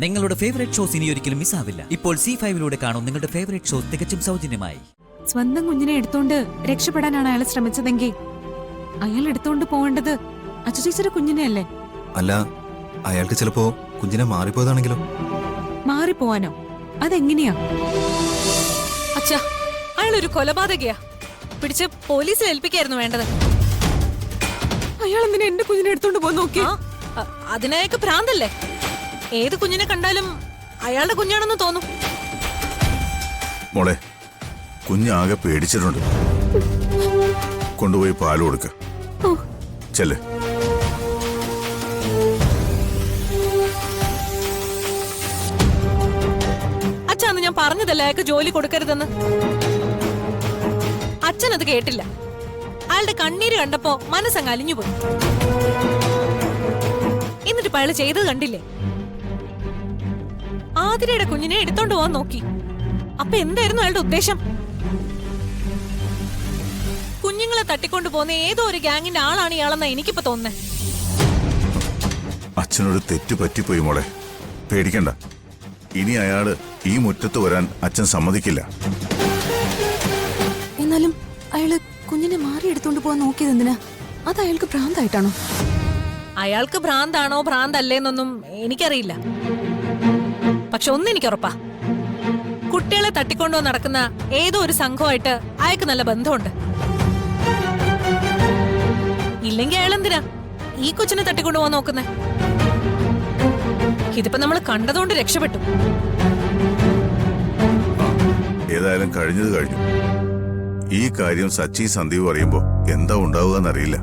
നിങ്ങളുടെ favourite shows ഇനി ഒരിക്കലും മിസ്സാവില്ല. ഇപ്പോൾ C5 കാണും നിങ്ങളുടെ ഫേവറേറ്റ് ഷോസ് തികച്ചും സൗജന്യമായി. സ്വന്തം കുഞ്ഞിനെ എടുത്തോണ്ട് രക്ഷപ്പെടാനാണ് അയാൾ ശ്രമിച്ചതെങ്കിൽ അയാൾ എടുത്തോണ്ട് പോകേണ്ടത് അച്ചുചേച്ചിയുടെ കുഞ്ഞിനെയല്ലേ? അല്ല, അയാൾക്ക് ചിലപ്പോ കുഞ്ഞിനെ മാറിപ്പോയതാണെങ്കിലോ? മാറിപ്പോവാനോ? അതെങ്ങനെയാ? അച്ഛാ, അയാളൊരു കൊലപാതകയാ. പിടിച്ച് പോലീസിൽ ഏൽപ്പിക്കായിരുന്നു വേണ്ടത്. അയാൾ എന്തിനാ എന്റെ കുഞ്ഞിനെ എടുത്തോണ്ട് പോകാൻ നോക്കിയാ? അതിനയാൾക്ക് ഭ്രാന്തല്ലേ? ഏത് കുഞ്ഞിനെ കണ്ടാലും അയാളുടെ കുഞ്ഞാണെന്ന് തോന്നും. മോളെ, കുഞ്ഞാകെ പേടിച്ചിട്ടുണ്ട്. കൊണ്ടുപോയി പാല് കൊടുക്ക. ചെല്ല്. അച്ഛാന്ന് ഞാൻ പറഞ്ഞതല്ലേ അയാൾക്ക് ജോലി കൊടുക്കരുതെന്ന്. അച്ഛനത് കേട്ടില്ല. അയാളുടെ കണ്ണീര് കണ്ടപ്പോ മനസ്സങ്ങ് അലിഞ്ഞുപോയി. എന്നിട്ട് അയാൾ ചെയ്തത് കണ്ടില്ലേ? ആതിരയുടെ കുഞ്ഞിനെ എടുത്തോണ്ട് പോവാൻ നോക്കി. അപ്പൊ എന്തായിരുന്നു അയാളുടെ ഉദ്ദേശം? കുഞ്ഞുങ്ങളെ തട്ടിക്കൊണ്ടു പോകുന്ന ഏതോ ഒരു ഗ്യാങ്ങിന്റെ ആളാണ് ഇയാളെന്നാ എനിക്കിപ്പോ തോന്നുന്നേ. അച്ഛനൊരു തെറ്റ് പറ്റിപ്പോയി മോളെ, പേടിക്കണ്ട. ഇനി അയാള് ഈ മുറ്റത്ത് വരാൻ അച്ഛൻ സമ്മതിക്കില്ല. എന്നാലും അയാള് കുഞ്ഞിനെ മാറി എടുത്തോണ്ട് പോകാൻ നോക്കിയത് എന്തിനാ? അത് അയാൾക്ക് ഭ്രാന്തായിട്ടാണോ? അയാൾക്ക് ഭ്രാന്താണോ ഭ്രാന്തല്ലേന്നൊന്നും എനിക്കറിയില്ല. പക്ഷെ ഒന്നെനിക്ക് ഉറപ്പാ, കുട്ടികളെ തട്ടിക്കൊണ്ടു നടക്കുന്ന ഏതോ ഒരു സംഘമായിട്ട് അയാൾക്ക് നല്ല ബന്ധമുണ്ട്. ഇല്ലെങ്കിൽ അയാൾ എന്തിനാ ഈ കൊച്ചിനെ തട്ടിക്കൊണ്ടുപോകാൻ നോക്കുന്നേ? ഇതിപ്പോ നമ്മൾ കണ്ടതുകൊണ്ട് രക്ഷപ്പെട്ടു. ഏതായാലും കഴിഞ്ഞത് കഴിഞ്ഞു. ഈ കാര്യം സച്ചി സന്ദീപ് അറിയുമ്പോ എന്താ ഉണ്ടാവുകയെന്നറിയില്ല.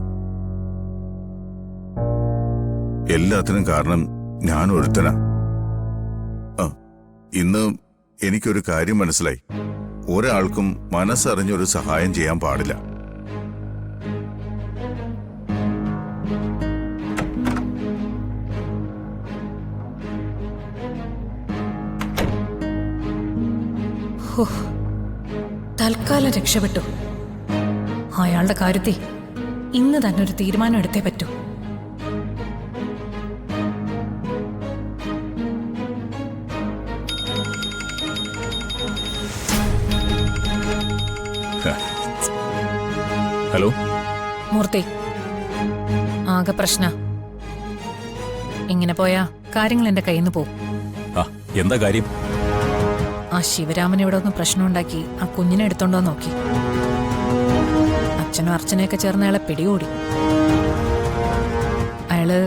എല്ലാത്തിനും കാരണം ഞാൻ ഒരുത്തനാ. ഇന്ന് എനിക്കൊരു കാര്യം മനസ്സിലായി. ഒരാൾക്കും മനസ്സറിഞ്ഞൊരു സഹായം ചെയ്യാൻ പാടില്ല. തൽക്കാലം രക്ഷപ്പെട്ടു. അയാളുടെ കാര്യത്തിൽ ഇന്ന് തന്നെ ഒരു തീരുമാനം എടുത്തേ പറ്റൂ. ഹലോ മൂർത്തി, ആകെ പ്രശ്ന. ഇങ്ങനെ പോയാ കാര്യങ്ങൾ എന്റെ കയ്യിൽ നിന്ന് പോവും. എന്താ കാര്യം? ആ ശിവരാമൻ ഇവിടെ ഒന്ന് പ്രശ്നം ഉണ്ടാക്കി ആ കുഞ്ഞിനെ എടുത്തോണ്ടോ നോക്കി. അച്ഛനും അർച്ചനയൊക്കെ ചേർന്ന് അയാളെ പിടികൂടി. അയാള്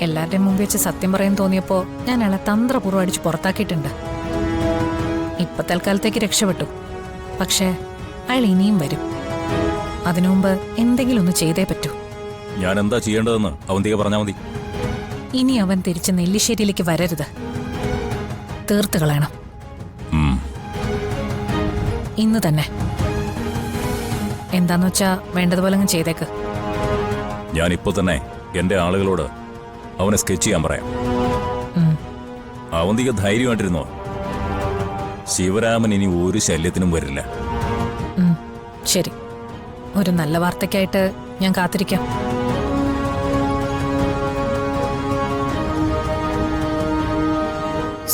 എല്ലാവരുടെയും മുമ്പ് വെച്ച് സത്യം പറയാൻ തോന്നിയപ്പോ ഞാൻ അയാളെ തന്ത്രപൂർവ്വം അടിച്ച് പുറത്താക്കിയിട്ടുണ്ട്. ഇപ്പൊ തൽക്കാലത്തേക്ക് രക്ഷപ്പെട്ടു. പക്ഷേ അയാൾ ഇനിയും വരും. അതിനു മുമ്പ് എന്തെങ്കിലും ഒന്ന് ചെയ്തേ പറ്റൂ. ഞാൻ എന്താ ചെയ്യേണ്ടതെന്ന് അവന്തിക പറഞ്ഞാ മതി. ഇനി അവൻ തിരിച്ച് നെല്ലിശ്ശേരിയിലേക്ക് വരരുത്. തീർത്ത് കളയണം. ഇന്ന് തന്നെ. എന്താന്ന് വെച്ചാ വേണ്ടതുപോലെ അങ്ങ് ചെയ്തേക്ക്. ഞാനിപ്പോ തന്നെ എന്റെ ആളുകളോട് അവനെ സ്കെച്ച് ചെയ്യാൻ പറയാം. അവന്തിക ധൈര്യമായിട്ടിരുന്നോ. ശിവരാമൻ ഇനി ഒരു ശല്യത്തിനും വരില്ല. ശരി, ഒരു നല്ല വാർത്തയ്ക്കായിട്ട് ഞാൻ കാത്തിരിക്കാം.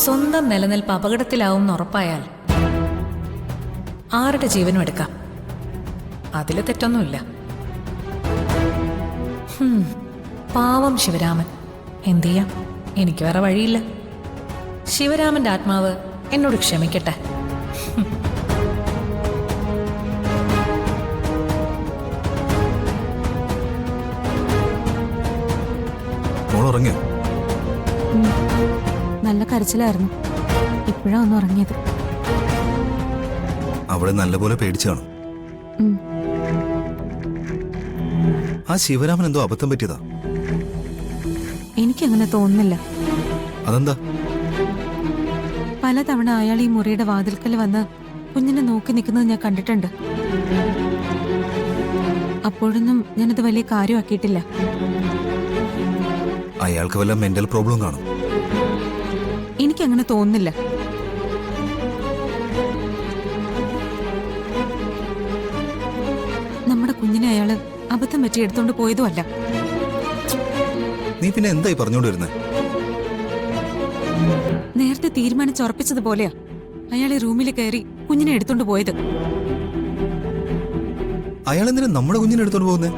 സ്വന്തം നിലനിൽപ്പ് അപകടത്തിലാവും ഉറപ്പായാൽ ആരുടെ ജീവനും എടുക്കാം. അതില് തെറ്റൊന്നുമില്ല. പാവം ശിവരാമൻ. എന്തു ചെയ്യാം, എനിക്ക് വേറെ വഴിയില്ല. ശിവരാമന്റെ ആത്മാവ് എന്നോട് ക്ഷമിക്കട്ടെ. ഉറങ്ങിയോ? നല്ല കരച്ചിലായിരുന്നു. ഇപ്പോഴാ ഒന്ന് ഉറങ്ങിയത്. അവളെ നല്ലപോലെ പേടിച്ചു കാണും. ആ ശിവരാമൻ എന്തോ അബദ്ധം പറ്റിയതാ. എനിക്കങ്ങനെ തോന്നുന്നില്ല. അതെന്താ? പലതവണ അയാൾ ഈ മുറിയുടെ വാതിൽക്കൽ വന്ന് കുഞ്ഞിനെ നോക്കി നിൽക്കുന്നത് ഞാൻ കണ്ടിട്ടുണ്ട്. അപ്പോഴൊന്നും ഞാനത് വലിയ കാര്യമാക്കിയിട്ടില്ല. അയാൾക്ക് വല്ല മെന്റൽ പ്രോബ്ലം കാണും. എനിക്കങ്ങനെ തോന്നുന്നില്ല. നമ്മുടെ കുഞ്ഞിനെ അയാള് അബദ്ധം പറ്റി എടുത്തോണ്ട് പോയതുമല്ല. നീ പിന്നെ എന്തായി പറഞ്ഞോണ്ട് വരുന്നേ? നേരത്തെ തീരുമാനിച്ചുറപ്പിച്ചതുപോലെയാ അയാൾ ഈ റൂമിൽ കയറി കുഞ്ഞിനെ എടുത്തോണ്ട് പോയത്. അയാൾ എന്തിനാ നമ്മുടെ കുഞ്ഞിനെ എടുത്തോണ്ട് പോകുന്നേ?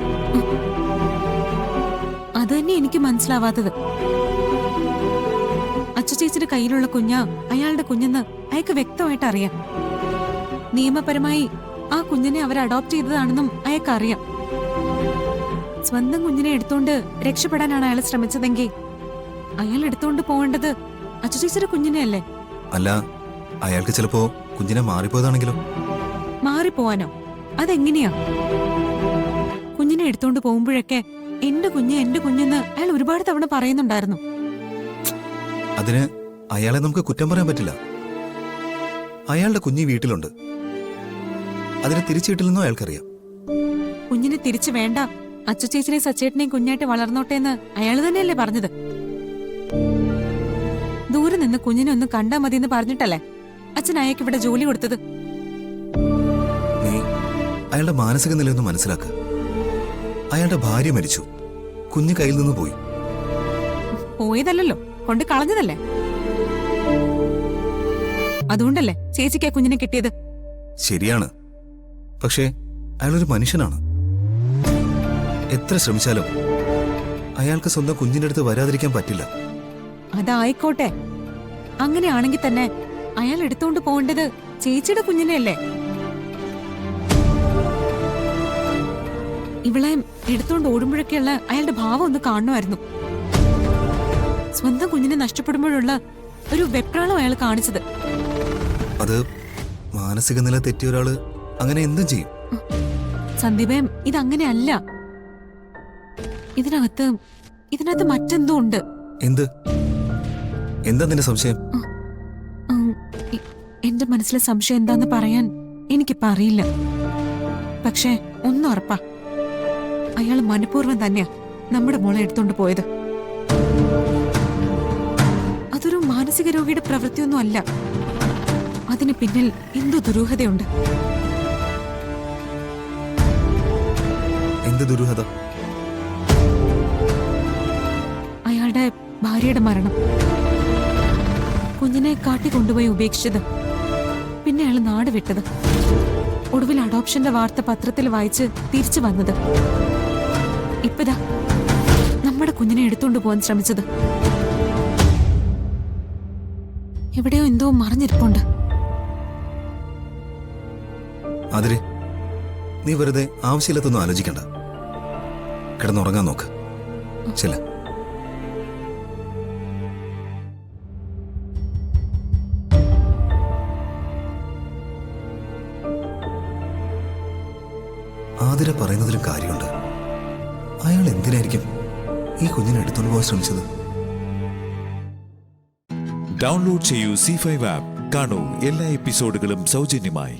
അത് തന്നെ എനിക്ക് മനസ്സിലാവാത്തത്. അച്ചുചേച്ചിയുടെ കയ്യിലുള്ള കുഞ്ഞാ അയാളുടെ കുഞ്ഞെന്ന് അയാൾക്ക് വ്യക്തമായിട്ട് അറിയാം. നിയമപരമായി ആ കുഞ്ഞിനെ അവർ അഡോപ്റ്റ് ചെയ്തതാണെന്നും അയാൾക്ക് അറിയാം. സ്വന്തം കുഞ്ഞിനെ എടുത്തോണ്ട് രക്ഷപ്പെടാനാണ് അയാൾ ശ്രമിച്ചതെങ്കിൽ അയാൾ എടുത്തോണ്ട് പോകേണ്ടത് അച്ചുചേച്ചിയുടെ കുഞ്ഞിനെ അല്ലേ? അല്ല, അയാൾക്ക് ചിലപ്പോ കുഞ്ഞിനെ മാറിപ്പോയതാണെങ്കിലോ? മാറിപ്പോവാനോ? അതെങ്ങനെയാ? കുഞ്ഞിനെ എടുത്തോണ്ട് പോകുമ്പോഴൊക്കെ എന്റെ കുഞ്ഞെന്ന് അയാൾ ഒരുപാട് തവണ പറയുന്നുണ്ടായിരുന്നു. അതിന് അയാളെ നമുക്ക് കുറ്റം പറയാൻ പറ്റില്ല. അയാളുടെ കുഞ്ഞ് വീട്ടിലുണ്ട്. അതിനെ തിരിച്ചു കിട്ടില്ലെന്നോ അയാൾക്കറിയാം. കുഞ്ഞിനെ തിരിച്ചു വേണ്ട, അച്ചുചേച്ചിനെയും സച്ചേട്ടനെയും കുഞ്ഞായിട്ട് വളർന്നോട്ടെ എന്ന് അയാൾ തന്നെയല്ലേ പറഞ്ഞത്? ദൂരെ നിന്ന് കുഞ്ഞിനെ ഒന്ന് കണ്ടാ മതി എന്ന് പറഞ്ഞിട്ടല്ലേ അച്ഛൻ അയാൾക്ക് ഇവിടെ ജോലി കൊടുത്തത്? നീ അയാളുടെ മാനസിക നിലയൊന്ന് മനസ്സിലാക്കുക. അയാളുടെ ഭാര്യ മരിച്ചു, കുഞ്ഞ് കയ്യിൽ നിന്ന് പോയി. പോയതല്ലോ, കൊണ്ട് കളഞ്ഞതല്ലേ. അതുകൊണ്ടല്ലേ ചേച്ചിക്ക് ആ കുഞ്ഞിനെ കിട്ടിയത്? ശരിയാണ്, പക്ഷേ അയാളൊരു മനുഷ്യനാണ്. എത്ര ശ്രമിച്ചാലും അയാൾക്ക് സ്വന്തം കുഞ്ഞിന്റെ അടുത്ത് വരാതിരിക്കാൻ പറ്റില്ല. അതായിക്കോട്ടെ, അങ്ങനെയാണെങ്കിൽ തന്നെ അയാൾ എടുത്തോണ്ട് പോകേണ്ടത് ചേച്ചിയുടെ കുഞ്ഞിനെയല്ലേ? ഇവളെ എടുത്തോണ്ട് ഓടുമ്പോഴൊക്കെയുള്ള അയാളുടെ ഭാവം ഒന്ന് കാണുമായിരുന്നു. സ്വന്തം കുഞ്ഞിനെ നഷ്ടപ്പെടുമ്പോഴുള്ള ഒരു വെപ്രാളം അയാൾ കാണിച്ചത്. അത് മാനസിക നില തെറ്റിയ ഒരാള് അങ്ങനെ എന്തും ചെയ്യും. സന്ദീപം, ഇതങ്ങനെയല്ല. ഇതിനകത്ത് മറ്റെന്തോ ഉണ്ട്. എന്ത്? എന്താ നിന്റെ സംശയം? എന്റെ മനസ്സിലെ സംശയം എന്താന്ന് പറയാൻ എനിക്കിപ്പ അറിയില്ല. പക്ഷേ ഒന്നുറപ്പാ, അയാൾ മനഃപൂർവ്വം തന്നെയാ നമ്മുടെ മോളെ എടുത്തോണ്ട് പോയത്. അതൊരു മാനസിക രോഗിയുടെ പ്രവൃത്തിയൊന്നും അല്ല. അതിന് പിന്നിൽ എന്തോ ദുരൂഹതയുണ്ട്. എന്ത് ദുരൂഹത? അയാളുടെ ഭാര്യയുടെ മരണം, കുഞ്ഞിനെ കാട്ടിക്കൊണ്ടുപോയി ഉപേക്ഷിച്ചത്, പിന്നെ അയാൾ നാട് വിട്ടത്, ഒടുവിൽ അഡോപ്ഷന്റെ വാർത്ത പത്രത്തിൽ വായിച്ച് തിരിച്ചു വന്നത്, ഇപ്പതാ നമ്മുടെ കുഞ്ഞിനെ എടുത്തോണ്ട് പോകാൻ ശ്രമിച്ചത്. എവിടെയോ എന്തോ മറിഞ്ഞിരിപ്പുണ്ട്. അതിരെ, നീ വെറുതെ ആവശ്യമില്ലാത്തൊന്നും ആലോചിക്കണ്ട. കിടന്നുറങ്ങാൻ നോക്ക്. ചില ആതിര പറയുന്നതിലും കാര്യമുണ്ട്. അയാൾ എന്തിനായിരിക്കും ഈ കുഞ്ഞിനെ എടുത്തുകൊണ്ട് പോകാൻ ശ്രമിച്ചത്? ഡൗൺലോഡ് ചെയ്യൂ C5 ആപ്പ്. കാണൂ എല്ലാ എപ്പിസോഡുകളും സൗജന്യമായി.